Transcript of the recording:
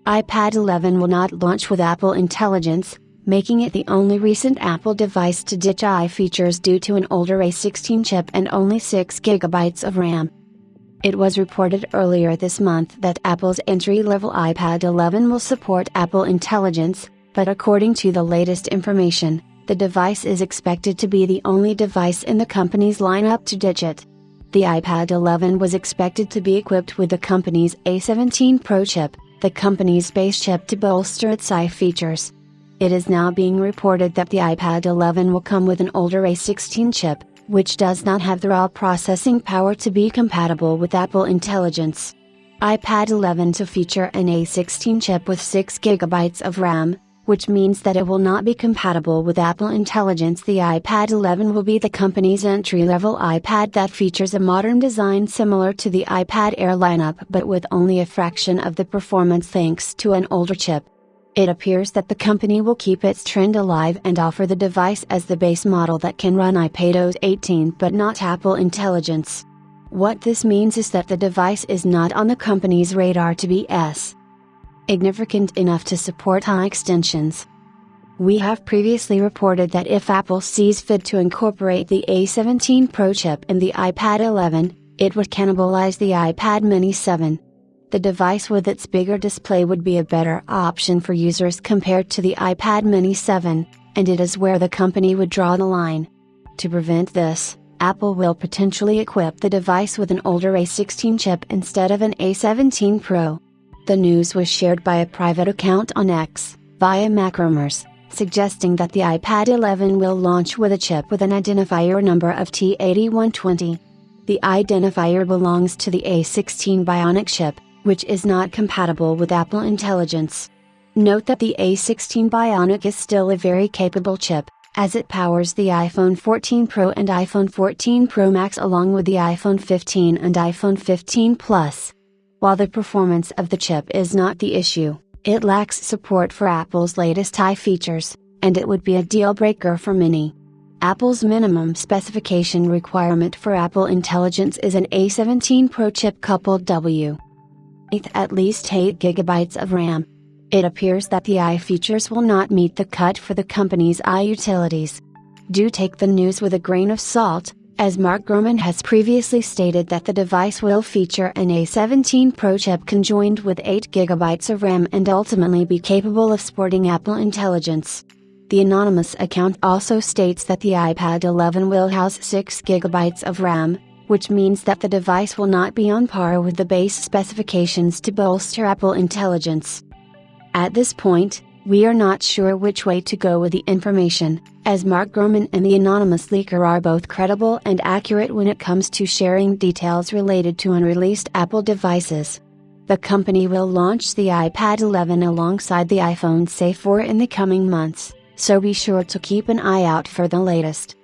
iPad 11 will not launch with Apple Intelligence, making it the only recent Apple device to ditch AI features due to an older A16 chip and only 6GB of RAM. It was reported earlier this month that Apple's entry-level iPad 11 will support Apple Intelligence, but according to the latest information, the device is expected to be the only device in the company's lineup to ditch it. The iPad 11 was expected to be equipped with the company's A17 Pro chip, the company's base chip to bolster its AI features. It is now being reported that the iPad 11 will come with an older A16 chip, which does not have the raw processing power to be compatible with Apple Intelligence. iPad 11 to feature an A16 chip with 6GB of RAM, which means that it will not be compatible with Apple Intelligence. The iPad 11 will be the company's entry-level iPad that features a modern design similar to the iPad Air lineup but with only a fraction of the performance thanks to an older chip. It appears that the company will keep its trend alive and offer the device as the base model that can run iPadOS 18 but not Apple Intelligence. What this means is that the device is not on the company's radar to be significant enough to support AI extensions. We have previously reported that if Apple sees fit to incorporate the A17 Pro chip in the iPad 11, it would cannibalize the iPad mini 7. The device with its bigger display would be a better option for users compared to the iPad mini 7, and it is where the company would draw the line. To prevent this, Apple will potentially equip the device with an older A16 chip instead of an A17 Pro. The news was shared by a private account on X, via MacRumors, suggesting that the iPad 11 will launch with a chip with an identifier number of T8120. The identifier belongs to the A16 Bionic chip, which is not compatible with Apple Intelligence. Note that the A16 Bionic is still a very capable chip, as it powers the iPhone 14 Pro and iPhone 14 Pro Max along with the iPhone 15 and iPhone 15 Plus. While the performance of the chip is not the issue, it lacks support for Apple's latest AI features, and it would be a deal breaker for many. Apple's minimum specification requirement for Apple Intelligence is an A17 Pro chip coupled with at least 8GB of RAM. It appears that the AI features will not meet the cut for the company's AI utilities. Do take the news with a grain of salt, as Mark Gurman has previously stated that the device will feature an A17 Pro chip conjoined with 8GB of RAM and ultimately be capable of sporting Apple Intelligence. The anonymous account also states that the iPad 11 will house 6GB of RAM, which means that the device will not be on par with the base specifications to bolster Apple Intelligence. At this point, we are not sure which way to go with the information, as Mark Gurman and the anonymous leaker are both credible and accurate when it comes to sharing details related to unreleased Apple devices. The company will launch the iPad 11 alongside the iPhone SE 4 in the coming months, so be sure to keep an eye out for the latest.